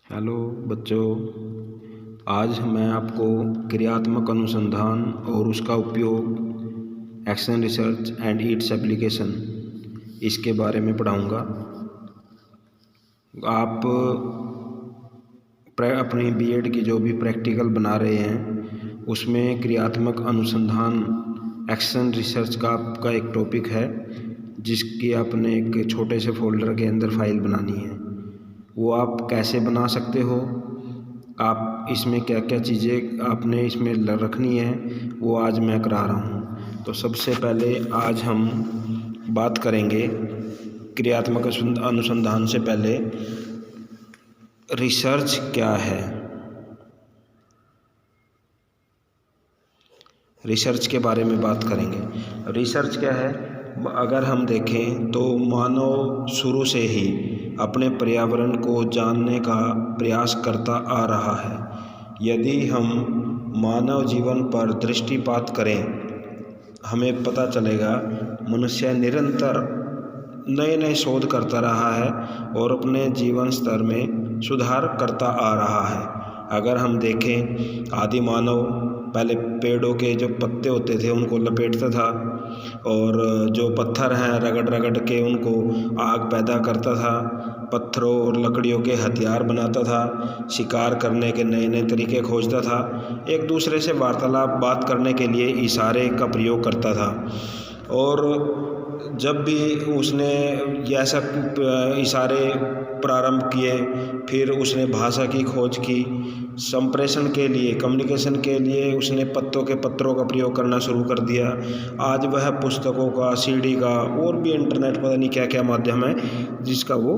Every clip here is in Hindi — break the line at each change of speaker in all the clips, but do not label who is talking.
हेलो बच्चों, आज मैं आपको क्रियात्मक अनुसंधान और उसका उपयोग, action research and its application, इसके बारे में पढ़ाऊँगा। आप अपनी बीएड की जो भी प्रैक्टिकल बना रहे हैं उसमें क्रियात्मक अनुसंधान एक्शन रिसर्च का आपका एक टॉपिक है, जिसकी आपने एक छोटे से फोल्डर के अंदर फाइल बनानी है। वो आप कैसे बना सकते हो, आप इसमें क्या क्या चीज़ें आपने इसमें रखनी है, वो आज मैं करा रहा हूँ। तो सबसे पहले आज हम बात करेंगे क्रियात्मक अनुसंधान से पहले रिसर्च क्या है। रिसर्च के बारे में बात करेंगे। रिसर्च क्या है? अगर हम देखें तो मानव शुरू से ही अपने पर्यावरण को जानने का प्रयास करता आ रहा है। यदि हम मानव जीवन पर दृष्टिपात करें, हमें पता चलेगा मनुष्य निरंतर नए नए शोध करता रहा है और अपने जीवन स्तर में सुधार करता आ रहा है। अगर हम देखें, आदि मानव पहले पेड़ों के जो पत्ते होते थे उनको लपेटता था और जो पत्थर हैं रगड़ रगड़ के उनको आग पैदा करता था, पत्थरों और लकड़ियों के हथियार बनाता था, शिकार करने के नए नए तरीके खोजता था, एक दूसरे से वार्तालाप बात करने के लिए इशारे का प्रयोग करता था। और जब भी उसने ऐसा इशारे प्रारंभ किए, फिर उसने भाषा की खोज की, संप्रेषण के लिए, कम्युनिकेशन के लिए उसने पत्रों का प्रयोग करना शुरू कर दिया। आज वह पुस्तकों का, सीडी का और भी इंटरनेट पता नहीं क्या क्या माध्यम है जिसका वो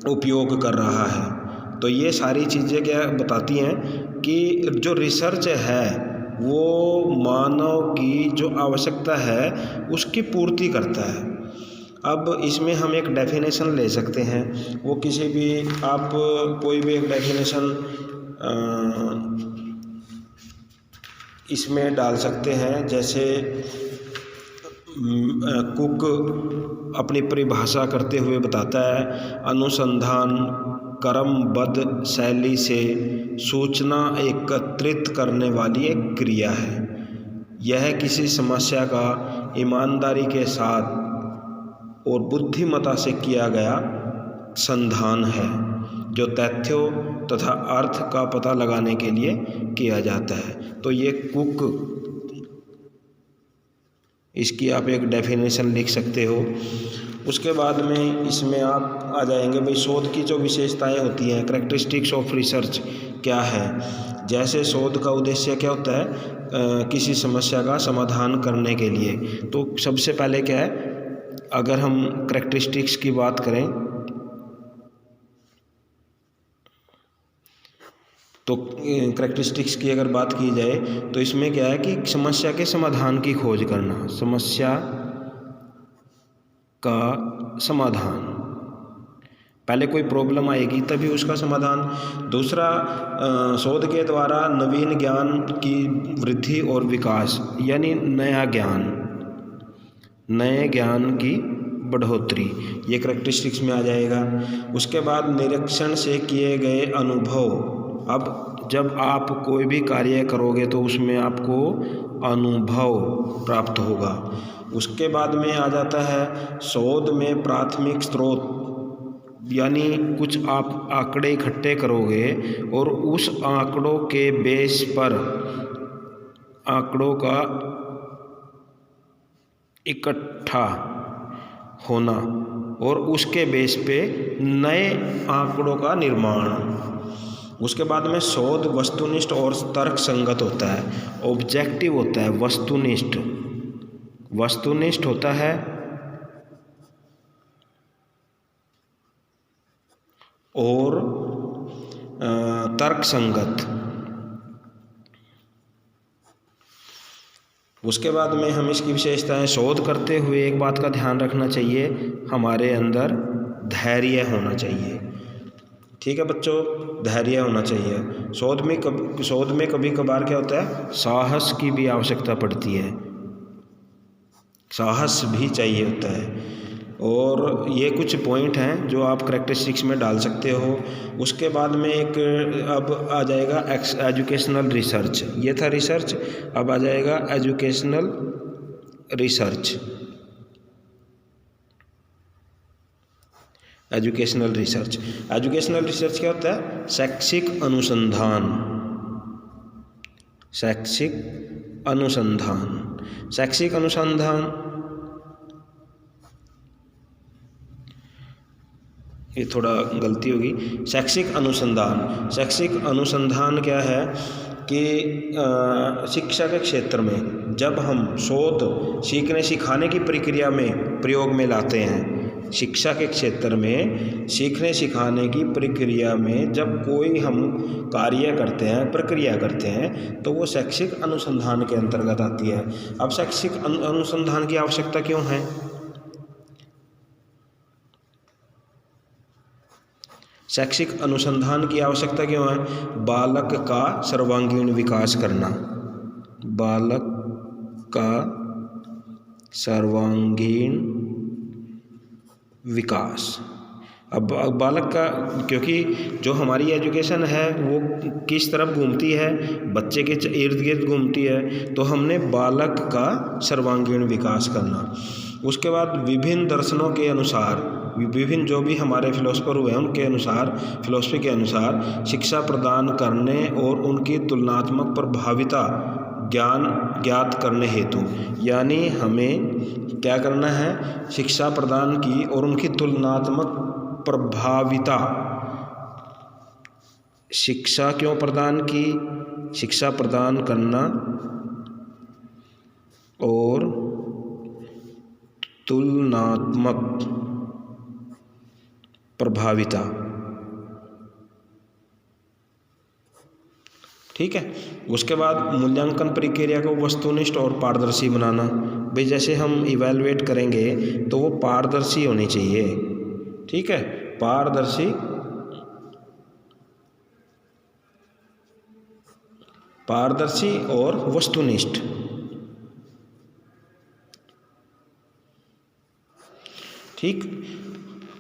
उपयोग कर रहा है। तो ये सारी चीज़ें क्या बताती हैं कि जो रिसर्च है वो मानव की जो आवश्यकता है उसकी पूर्ति करता है। अब इसमें हम एक डेफिनेशन ले सकते हैं, वो किसी भी आप कोई भी एक डेफिनेशन इसमें डाल सकते हैं। जैसे कुक अपनी परिभाषा करते हुए बताता है, अनुसंधान क्रमबद्ध शैली से सूचना एकत्रित करने वाली एक क्रिया है। यह किसी समस्या का ईमानदारी के साथ और बुद्धिमत्ता से किया गया संधान है, जो तथ्यों तथा अर्थ का पता लगाने के लिए किया जाता है। तो ये कुक, इसकी आप एक डेफिनेशन लिख सकते हो। उसके बाद में इसमें आप आ जाएंगे भाई शोध की जो विशेषताएं होती हैं, कैरेक्टरिस्टिक्स ऑफ रिसर्च क्या है। जैसे शोध का उद्देश्य क्या होता है, किसी समस्या का समाधान करने के लिए। तो सबसे पहले क्या है, अगर हम कैरेक्टरिस्टिक्स की बात करें तो कैरेक्टरिस्टिक्स की अगर बात की जाए तो इसमें क्या है कि समस्या के समाधान की खोज करना, समस्या का समाधान, पहले कोई प्रॉब्लम आएगी तभी उसका समाधान। दूसरा, शोध के द्वारा नवीन ज्ञान की वृद्धि और विकास, यानी नए ज्ञान की बढ़ोतरी, ये कैरेक्टरिस्टिक्स में आ जाएगा। उसके बाद निरीक्षण से किए गए अनुभव। अब जब आप कोई भी कार्य करोगे तो उसमें आपको अनुभव प्राप्त होगा। उसके बाद में आ जाता है शोध में प्राथमिक स्रोत, यानी कुछ आप आंकड़े इकट्ठे करोगे और उस आंकड़ों के बेस पर आंकड़ों का इकट्ठा होना और उसके बेस पे नए आंकड़ों का निर्माण। उसके बाद में शोध वस्तुनिष्ठ और तर्क संगत होता है, ऑब्जेक्टिव होता है, वस्तुनिष्ठ होता है और तर्क संगत। उसके बाद में हम इसकी विशेषताएं, शोध करते हुए एक बात का ध्यान रखना चाहिए, हमारे अंदर धैर्य होना चाहिए। ठीक है बच्चों, धैर्य होना चाहिए। शोध में कभी कभार क्या होता है, साहस की भी आवश्यकता पड़ती है, साहस भी चाहिए होता है। और ये कुछ पॉइंट हैं जो आप करैक्टरिस्टिक्स में डाल सकते हो। उसके बाद में एक अब आ जाएगा एजुकेशनल रिसर्च। ये था रिसर्च, अब आ जाएगा educational research. Educational research, educational research क्या होता है? शैक्षिक अनुसंधान। शैक्षिक अनुसंधान, शैक्षिक अनुसंधान, ये थोड़ा गलती होगी। शैक्षिक अनुसंधान, शैक्षिक अनुसंधान क्या है कि शिक्षा के क्षेत्र में जब हम शोध सीखने सिखाने की प्रक्रिया में प्रयोग में लाते हैं, शिक्षा के क्षेत्र में सीखने सिखाने की प्रक्रिया में जब कोई हम कार्य करते हैं, प्रक्रिया करते हैं, तो वो शैक्षिक अनुसंधान के अंतर्गत आती है। अब शैक्षिक अनुसंधान की आवश्यकता क्यों है? शैक्षिक अनुसंधान की आवश्यकता क्यों है? बालक का सर्वांगीण विकास करना, बालक का सर्वांगीण विकास। अब बालक का, क्योंकि जो हमारी एजुकेशन है वो किस तरफ घूमती है? बच्चे के इर्द गिर्द घूमती है, तो हमने बालक का सर्वांगीण विकास करना। उसके बाद विभिन्न दर्शनों के अनुसार, विभिन्न जो भी हमारे फिलोसफर हुए हैं उनके अनुसार, फिलोसफी के अनुसार शिक्षा प्रदान करने और उनकी तुलनात्मक प्रभाविता ज्ञान ज्ञात करने हेतु, यानी हमें क्या करना है? शिक्षा प्रदान की और उनकी तुलनात्मक प्रभाविता। शिक्षा क्यों प्रदान की? शिक्षा प्रदान करना और तुलनात्मक प्रभाविता, ठीक है। उसके बाद मूल्यांकन प्रक्रिया को वस्तुनिष्ठ और पारदर्शी बनाना। भाई जैसे हम इवैल्यूएट करेंगे तो वो पारदर्शी होनी चाहिए, ठीक है, पारदर्शी, पारदर्शी और वस्तुनिष्ठ। ठीक।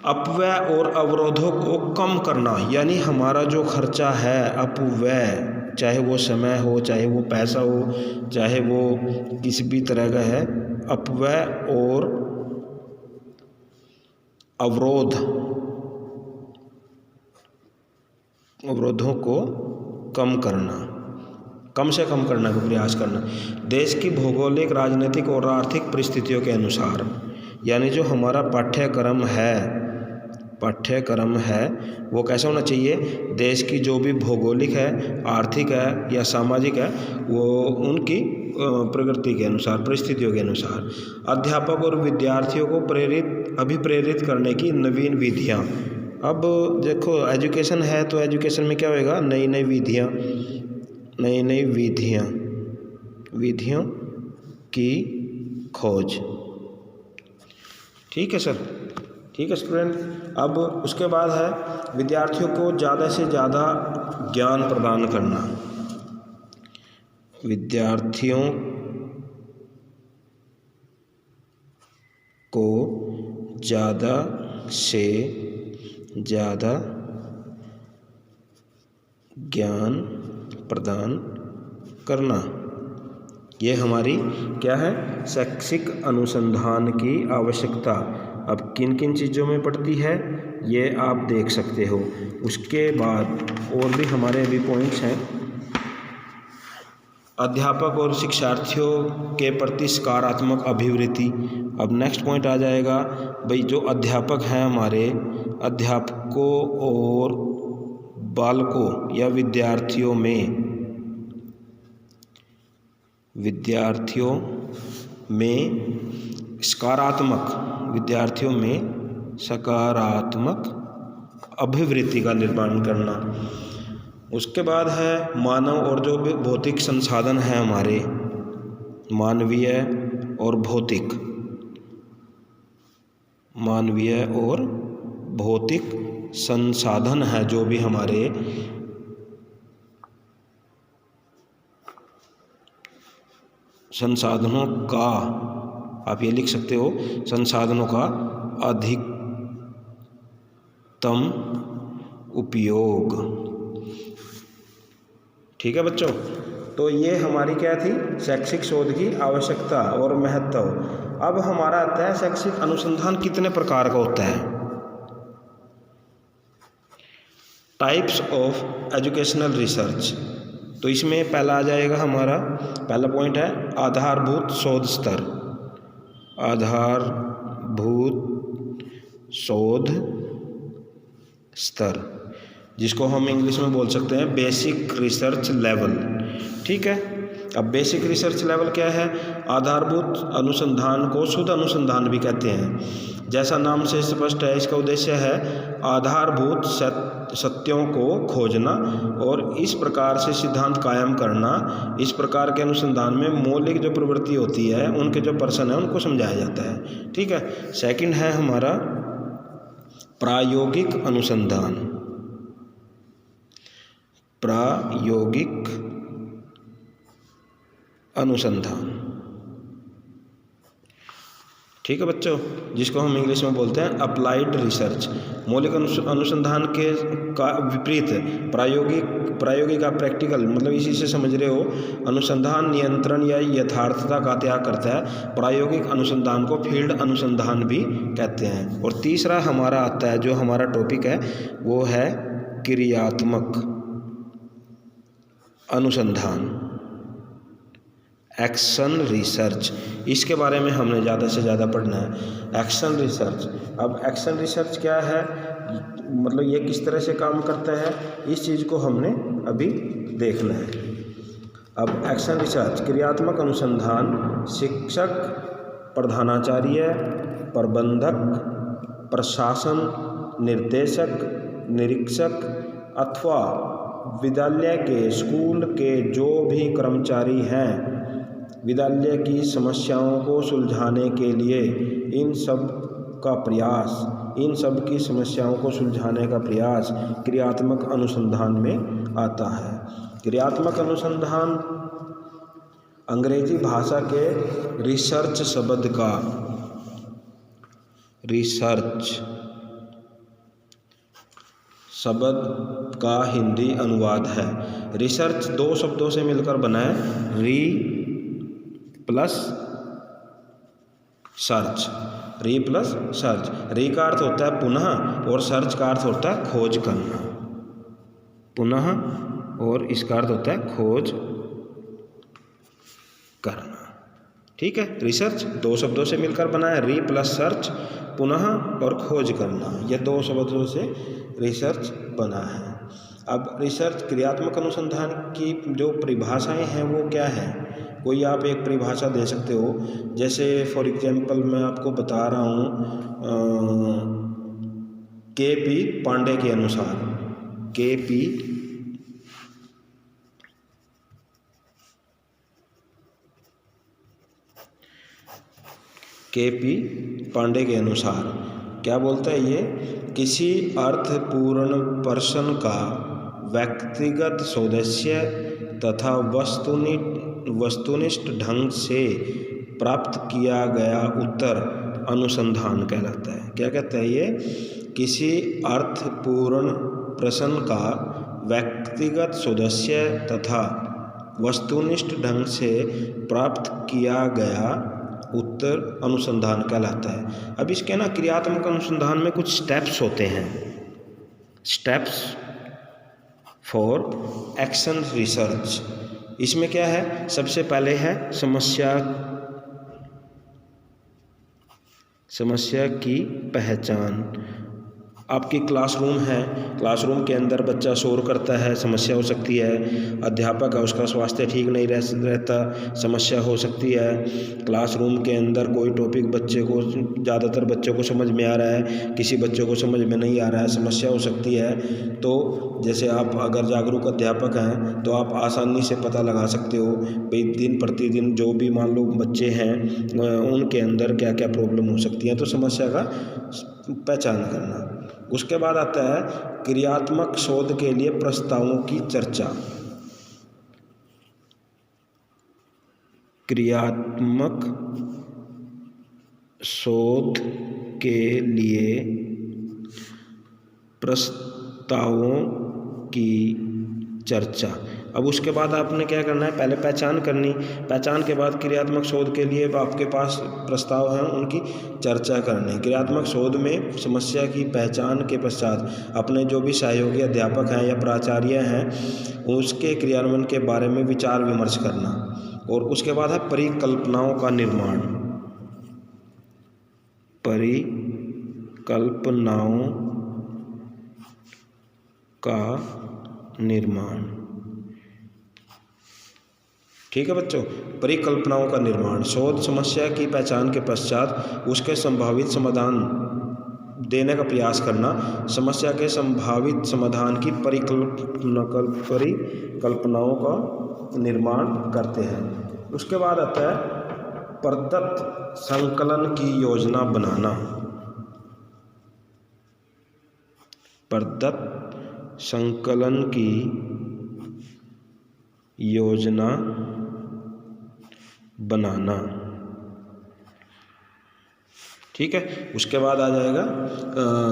अपव्यय और अवरोधों को कम करना, यानी हमारा जो खर्चा है अपव्यय, चाहे वो समय हो, चाहे वो पैसा हो, चाहे वो किसी भी तरह का है, अपव्यय और अवरोध, अवरोधों को कम करना, कम से कम करने का प्रयास करना। देश की भौगोलिक, राजनीतिक और आर्थिक परिस्थितियों के अनुसार, यानी जो हमारा पाठ्यक्रम है वो कैसा होना चाहिए? देश की जो भी भौगोलिक है, आर्थिक है या सामाजिक है, वो उनकी प्रकृति के अनुसार, परिस्थितियों के अनुसार। अध्यापक और विद्यार्थियों को अभिप्रेरित करने की नवीन विधियाँ। अब देखो एजुकेशन है तो एजुकेशन में क्या होएगा? नई नई विधियाँ, नई नई विधियों की खोज। ठीक है सर, ठीक है स्टूडेंट। अब उसके बाद है विद्यार्थियों को ज़्यादा से ज़्यादा ज्ञान प्रदान करना। विद्यार्थियों को ज़्यादा से ज़्यादा ज्ञान प्रदान करना, ये हमारी क्या है? शैक्षिक अनुसंधान की आवश्यकता। अब किन किन चीज़ों में पड़ती है ये आप देख सकते हो। उसके बाद और भी हमारे अभी पॉइंट्स हैं। अध्यापक और शिक्षार्थियों के प्रति सकारात्मक अभिवृत्ति। अब नेक्स्ट पॉइंट आ जाएगा, भाई जो अध्यापक हैं हमारे, अध्यापकों और बालकों या विद्यार्थियों में सकारात्मक अभिवृत्ति का निर्माण करना। उसके बाद है मानव और जो भी भौतिक संसाधन हैं हमारे, मानवीय और भौतिक संसाधन है जो भी हमारे, संसाधनों का, आप ये लिख सकते हो, संसाधनों का अधिकतम उपयोग। ठीक है बच्चों, तो ये हमारी क्या थी, शैक्षिक शोध की आवश्यकता और महत्व। अब हमारा आता है शैक्षिक अनुसंधान कितने प्रकार का होता है। Types of educational research. तो इसमें पहला आ जाएगा हमारा, पहला पॉइंट है आधारभूत शोध स्तर। आधारभूत शोध स्तर, जिसको हम इंग्लिश में बोल सकते हैं बेसिक रिसर्च लेवल। ठीक है, अब बेसिक रिसर्च लेवल क्या है, आधारभूत अनुसंधान को शुद्ध अनुसंधान भी कहते हैं। जैसा नाम से स्पष्ट है, इसका उद्देश्य है आधारभूत सत्यों को खोजना और इस प्रकार से सिद्धांत कायम करना। इस प्रकार के अनुसंधान में मौलिक जो प्रवृत्ति होती है, उनके जो पर्सन है, उनको समझाया जाता है। ठीक है, सेकंड है हमारा प्रायोगिक अनुसंधान। प्रायोगिक अनुसंधान, ठीक है बच्चों, जिसको हम इंग्लिश में बोलते हैं अप्लाइड रिसर्च। मौलिक अनुसंधान के का विपरीत प्रायोगिक का प्रैक्टिकल, मतलब इसी से समझ रहे हो, अनुसंधान नियंत्रण या यथार्थता का त्याग करता है। प्रायोगिक अनुसंधान को फील्ड अनुसंधान भी कहते हैं। और तीसरा हमारा आता है, जो हमारा टॉपिक है, वो है क्रियात्मक अनुसंधान, एक्शन रिसर्च। इसके बारे में हमने ज़्यादा से ज़्यादा पढ़ना है, एक्शन रिसर्च। अब एक्शन रिसर्च क्या है, मतलब ये किस तरह से काम करता है, इस चीज़ को हमने अभी देखना है। अब एक्शन रिसर्च, क्रियात्मक अनुसंधान शिक्षक, प्रधानाचार्य, प्रबंधक, प्रशासन, निर्देशक, निरीक्षक अथवा विद्यालय के, स्कूल के जो भी कर्मचारी हैं, विद्यालय की समस्याओं को सुलझाने के लिए इन सब की समस्याओं को सुलझाने का प्रयास क्रियात्मक अनुसंधान में आता है। क्रियात्मक अनुसंधान अंग्रेजी भाषा के रिसर्च शब्द का हिंदी अनुवाद है। रिसर्च दो शब्दों से मिलकर बना है, री प्लस सर्च। री प्लस सर्च, री का अर्थ होता है पुनः और सर्च का अर्थ होता है खोज करना। पुनः और इसका अर्थ होता है खोज करना। ठीक है, रिसर्च दो शब्दों से मिलकर बना है, री प्लस सर्च, पुनः और खोज करना, ये दो शब्दों से रिसर्च बना है। अब रिसर्च क्रियात्मक अनुसंधान की जो परिभाषाएं हैं वो क्या है, कोई आप एक परिभाषा दे सकते हो। जैसे फॉर एग्जांपल मैं आपको बता रहा हूँ, के.पी. पांडे के अनुसार, के.पी. पांडे के अनुसार क्या बोलता है ये, किसी अर्थपूर्ण पर्सन का व्यक्तिगत सदस्य तथा वस्तुनिष्ठ ढंग से प्राप्त किया गया उत्तर अनुसंधान कहलाता है। क्या कहता है ये, किसी अर्थपूर्ण पर्सन का व्यक्तिगत सदस्य तथा वस्तुनिष्ठ ढंग से प्राप्त किया गया उत्तर अनुसंधान कहलाता है। अब इसके ना क्रियात्मक अनुसंधान में कुछ स्टेप्स होते हैं, स्टेप्स फॉर एक्शन रिसर्च। इसमें क्या है, सबसे पहले है समस्या की पहचान। आपकी क्लासरूम है, क्लासरूम के अंदर बच्चा शोर करता है, समस्या हो सकती है। अध्यापक है, उसका स्वास्थ्य ठीक नहीं रहता, समस्या हो सकती है। क्लासरूम के अंदर कोई टॉपिक ज़्यादातर बच्चों को समझ में आ रहा है, किसी बच्चों को समझ में नहीं आ रहा है, समस्या हो सकती है। तो जैसे आप अगर जागरूक अध्यापक हैं तो आप आसानी से पता लगा सकते हो भाई दिन प्रतिदिन जो भी मान लो बच्चे हैं उनके अंदर क्या क्या प्रॉब्लम हो सकती है, तो समस्या का पहचान करना। उसके बाद आता है क्रियात्मक शोध के लिए प्रस्तावों की चर्चा। क्रियात्मक शोध के लिए प्रस्तावों की चर्चा। अब उसके बाद आपने क्या करना है, पहले पहचान करनी, पहचान के बाद क्रियात्मक शोध के लिए आपके पास प्रस्ताव हैं, उनकी चर्चा करनी। क्रियात्मक शोध में समस्या की पहचान के पश्चात अपने जो भी सहयोगी अध्यापक हैं या प्राचार्य हैं उसके क्रियान्वयन के बारे में विचार विमर्श करना। और उसके बाद है परिकल्पनाओं का निर्माण। परिकल्पनाओं का निर्माण, ठीक है बच्चों। परिकल्पनाओं का निर्माण, शोध समस्या की पहचान के पश्चात उसके संभावित समाधान देने का प्रयास करना। समस्या के संभावित समाधान की परिकल्पनाओं का निर्माण करते हैं। उसके बाद आता है प्रदत्त संकलन की योजना बनाना। प्रदत्त संकलन की योजना बनाना, ठीक है। उसके बाद आ जाएगा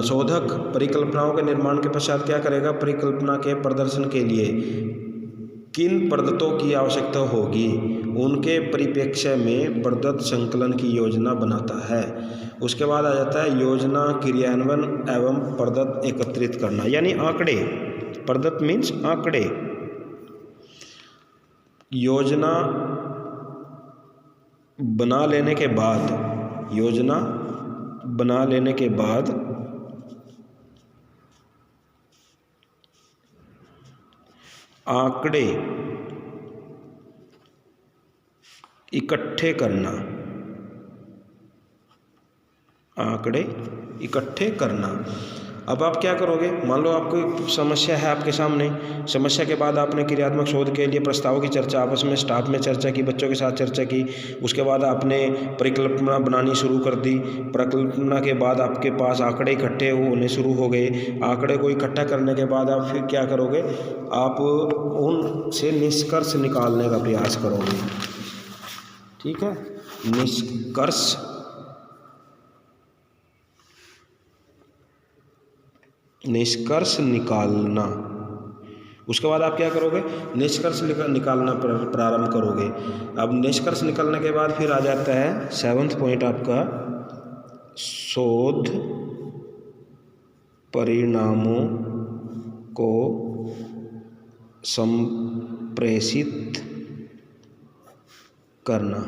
शोधक परिकल्पनाओं के निर्माण के पश्चात क्या करेगा, परिकल्पना के प्रदर्शन के लिए किन प्रदत्तों की आवश्यकता होगी उनके परिप्रेक्ष्य में प्रदत्त संकलन की योजना बनाता है। उसके बाद आ जाता है योजना क्रियान्वयन एवं प्रदत्त एकत्रित करना, यानी आंकड़े। प्रदत्त मीन्स आंकड़े। योजना बना लेने के बाद, योजना बना लेने के बाद आंकड़े इकट्ठे करना, आंकड़े इकट्ठे करना। अब आप क्या करोगे, मान लो आपको समस्या है आपके सामने, समस्या के बाद आपने क्रियात्मक शोध के लिए प्रस्तावों की चर्चा आपस में स्टाफ में चर्चा की, बच्चों के साथ चर्चा की। उसके बाद आपने परिकल्पना बनानी शुरू कर दी। परिकल्पना के बाद आपके पास आंकड़े इकट्ठे होने शुरू हो गए। आंकड़े को इकट्ठा करने के बाद आप फिर क्या करोगे, आप उनसे निष्कर्ष निकालने का प्रयास करोगे, ठीक है। निष्कर्ष निकालना। उसके बाद आप क्या करोगे, निष्कर्ष निकालना प्रारंभ करोगे। अब निष्कर्ष निकालने के बाद फिर आ जाता है 7वां पॉइंट आपका, शोध परिणामों को संप्रेषित करना।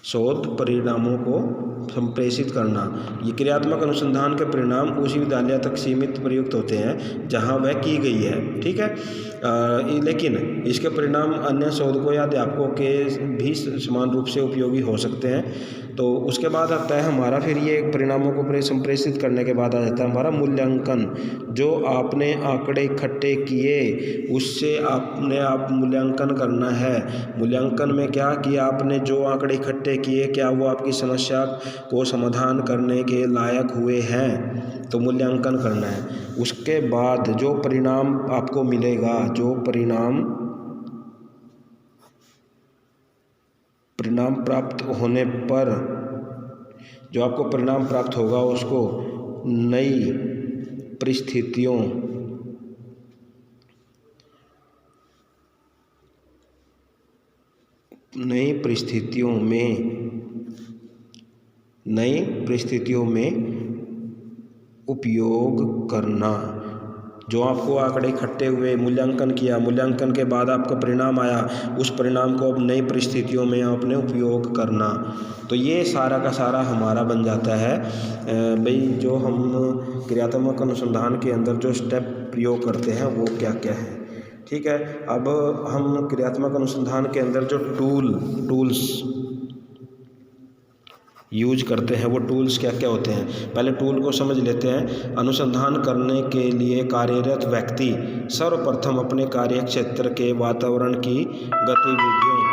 शोध परिणामों को संप्रेषित करना। ये क्रियात्मक अनुसंधान के परिणाम उसी विद्यालय तक सीमित प्रयुक्त होते हैं जहां वह की गई है, ठीक है। लेकिन इसके परिणाम अन्य शोधकों या अध्यापकों के भी समान रूप से उपयोगी हो सकते हैं। तो उसके बाद आता है हमारा, फिर ये परिणामों को संप्रेषित करने के बाद आ जाता है हमारा मूल्यांकन। जो आपने आंकड़े इकट्ठे किए उससे आपने आप मूल्यांकन करना है। मूल्यांकन में क्या किया आपने, जो आंकड़े इकट्ठे किए क्या वो आपकी समस्या को समाधान करने के लायक हुए हैं, तो मूल्यांकन करना है। उसके बाद जो परिणाम आपको मिलेगा, जो परिणाम प्राप्त होने पर जो आपको परिणाम प्राप्त होगा उसको नई परिस्थितियों में उपयोग करना। जो आपको आंकड़े इकट्ठे हुए, मूल्यांकन किया, मूल्यांकन के बाद आपका परिणाम आया, उस परिणाम को अब नई परिस्थितियों में आपने उपयोग करना। तो ये सारा का सारा हमारा बन जाता है भाई, जो हम क्रियात्मक अनुसंधान के अंदर जो स्टेप प्रयोग करते हैं वो क्या क्या है, ठीक है। अब हम क्रियात्मक अनुसंधान के अंदर जो टूल्स यूज करते हैं वो टूल्स क्या क्या होते हैं, पहले टूल को समझ लेते हैं। अनुसंधान करने के लिए कार्यरत व्यक्ति सर्वप्रथम अपने कार्य क्षेत्र के वातावरण की गतिविधियों